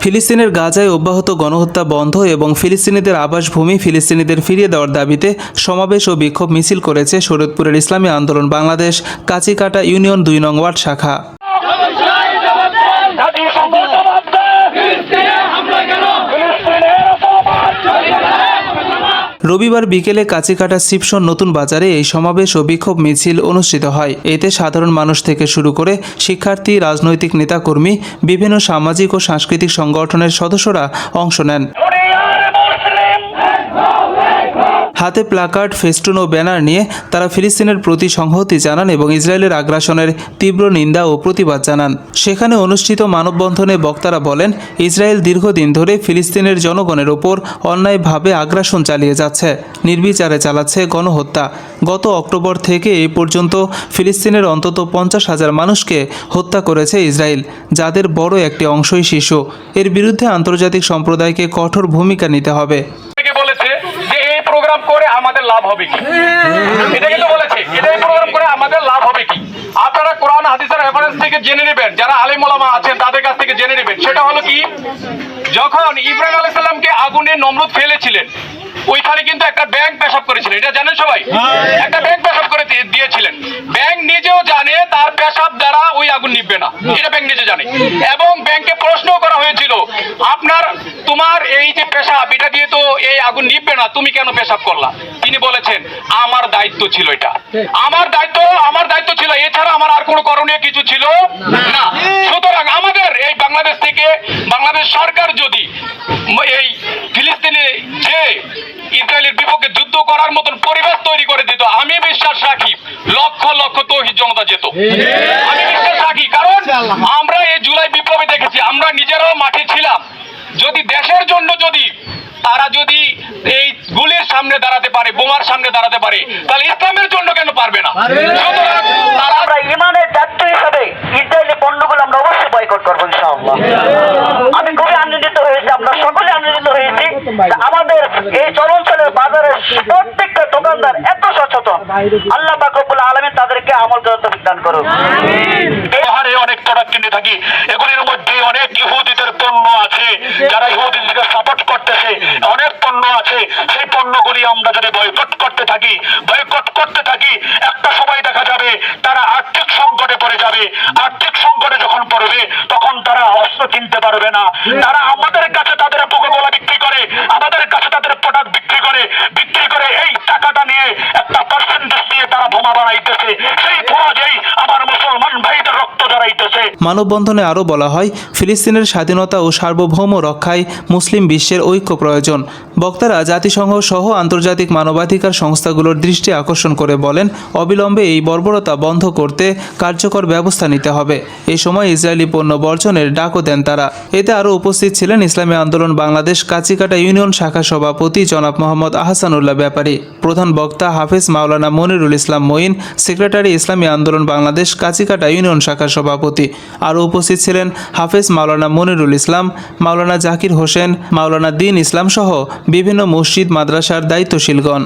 ফিলিস্তিনের গাজায় অব্যাহত গণহত্যা বন্ধ এবং ফিলিস্তিনিদের আবাসভূমি ফিলিস্তিনিদের ফিরিয়ে দেওয়ার দাবিতে সমাবেশ ও বিক্ষোভ মিছিল করেছে শরীয়তপুরের ইসলামী আন্দোলন বাংলাদেশ কাঁচিকাটা ইউনিয়ন ২ নং ওয়ার্ড শাখা। রবিবার বিকেলে কাঁচিকাটা সিপসন নতুন বাজারে এই সমাবেশ ও বিক্ষোভ মিছিল অনুষ্ঠিত হয়। এতে সাধারণ মানুষ থেকে শুরু করে শিক্ষার্থী, রাজনৈতিক নেতাকর্মী, বিভিন্ন সামাজিক ও সাংস্কৃতিক সংগঠনের সদস্যরা অংশ নেন। হাতে প্লাকার্ড, ফেস্টুন ও ব্যানার নিয়ে তারা ফিলিস্তিনের প্রতি সংহতি জানান এবং ইসরায়েলের আগ্রাসনের তীব্র নিন্দা ও প্রতিবাদ জানান। সেখানে অনুষ্ঠিত মানববন্ধনে বক্তারা বলেন, ইসরায়েল দীর্ঘদিন ধরে ফিলিস্তিনের জনগণের ওপর অন্যায়ভাবে আগ্রাসন চালিয়ে যাচ্ছে, নির্বিচারে চালাচ্ছে গণহত্যা। গত অক্টোবর থেকে এই পর্যন্ত ফিলিস্তিনের অন্তত 50,000 মানুষকে হত্যা করেছে ইসরায়েল, যাদের বড় একটি অংশই শিশু। এর বিরুদ্ধে আন্তর্জাতিক সম্প্রদায়কে কঠোর ভূমিকা নিতে হবে। প্রোগ্রাম করে আমাদের লাভ হবে কি? এটা কিন্তু বলেছে, এটাই প্রোগ্রাম করে আমাদের লাভ হবে কি? আপনারা কোরআন হাদিসের রেফারেন্স থেকে জেনে নেবেন, যারা আলেম ওলামা আছেন তাদের কাছ থেকে জেনে নেবেন। সেটা হলো কি, যখন ইব্রাহিম আলাইহিস সালামকে আগুনে নমরুদ ফেলেছিলেন, ওইখানে কিন্তু একটা ব্যাঙ পেশাব করেছিলেন। এটা জানেন সবাই? একটা ব্যাঙ পেশাব করে দিয়েছিলেন। ব্যাঙ নিজেও জানে তার পেশাব দ্বারা ওই আগুন নিভবে না, এটা ব্যাঙ নিজে জানে। এবং ব্যাঙকে প্রশ্ন করা হয়েছিল, তোমার এই যে পেশাব, এটা দিয়ে তো এই আগুন নিভবে না, তুমি কেন পেশাব করলা? তিনি বলেছেন, আমার দায়িত্ব ছিল, এটা আমার দায়িত্ব ছিল, এছাড়া আমার আর কোনো করণীয় কিছু ছিল না। সুতরাং আমাদের এই বাংলাদেশ থেকে, বাংলাদেশ সরকার যদি এই ফিলিস্তিনে যে ইসরায়েলের বিপক্ষে যুদ্ধ করার মতন পরিবেশ তৈরি করে দিত, আমি বিশ্বাস রাখি লক্ষ লক্ষ তৌহিদ জনতা যেত। আমি বিশ্বাস রাখি, কারণ আমরা এই জুলাই বিপ্লবে দেখেছি, আমরা নিজেরাও মাঠে ছিলাম। যদি দেশের জন্য তারা যদি এই গুলির সামনে দাঁড়াতে পারে, বোমার সামনে দাঁড়াতে পারে, তাহলে ইসলামের জন্য কেন পারবে না? আমরা ইমানের দায়িত্ব হিসাবে ইসরায়েলি পণ্যগুলো আমরা অবশ্যই বয়কট করবো ইনশাআল্লাহ। আমি খুবই আনন্দিত হয়েছি, আমরা সকলে আনন্দিত হয়েছি। আমাদের এই চলনচলের বাজারের প্রত্যেকটা দোকানদার এত সচেতন, আল্লাহ পাক রব্বুল আলামিন তাদেরকে আমল করার তৌফিক দান করুন। ব্যবহারে অনেক প্রোডাক্ট কিনে থাকি, এগুলির মধ্যে অনেক ইহুদিদের পণ্য আছে, যারা ইহুদিদেরকে সাপোর্ট করতেছে, অনেক পণ্য আছে। সেই পণ্যগুলি আমরা যদি বয়কট করতে থাকি, একটা সময় দেখা যাবে তারা আর্থিক সংকটে পড়ে যাবে। আর্থিক সংকটে যখন পড়বে, তখন তারা অস্ত্র কিনতে পারবে না। তারা আমাদের কাছে তাদের কোকাকোলা বিক্রি করে, আমাদের কাছে তাদের প্রোডাক্ট বিক্রি করে এই টাকাটা নিয়ে একটা পার্সেন্টেজ নিয়ে তারা বোমা বানাইতেছে। সেই বোমা যেই আমার মুসলমান ভাইদের রক্ত জড়াইতেছে। মানববন্ধনে আরও বলা হয়, ফিলিস্তিনের স্বাধীনতা ও সার্বভৌম রক্ষায় মুসলিম বিশ্বের ঐক্য প্রয়োজন। বক্তারা জাতিসংঘ সহ আন্তর্জাতিক মানবাধিকার সংস্থাগুলোর দৃষ্টি আকর্ষণ করে বলেন, অবিলম্বে এই বর্বরতা বন্ধ করতে কার্যকর ব্যবস্থা নিতে হবে। এই সময় ইসরায়েলি পণ্য বর্জনের ডাকও দেন তারা। এতে আরও উপস্থিত ছিলেন ইসলামী আন্দোলন বাংলাদেশ কাঁচিকাটা ইউনিয়ন শাখা সভাপতি জনাব মোহাম্মদ আহসানুল্লাহ ব্যাপারী, প্রধান বক্তা হাফেজ মাওলানা মনিরুল ইসলাম মঈন, সেক্রেটারি ইসলামী আন্দোলন বাংলাদেশ কাঁচিকাটা ইউনিয়ন শাখার সভাপতি। আরও উপস্থিত ছিলেন হাফেজ মাওলানা মনিরুল ইসলাম, মাওলানা জাকির হোসেন, মাওলানা দ্বীন ইসলাম সহ বিভিন্ন মসজিদ মাদ্রাসার দায়িত্বশীলগণ।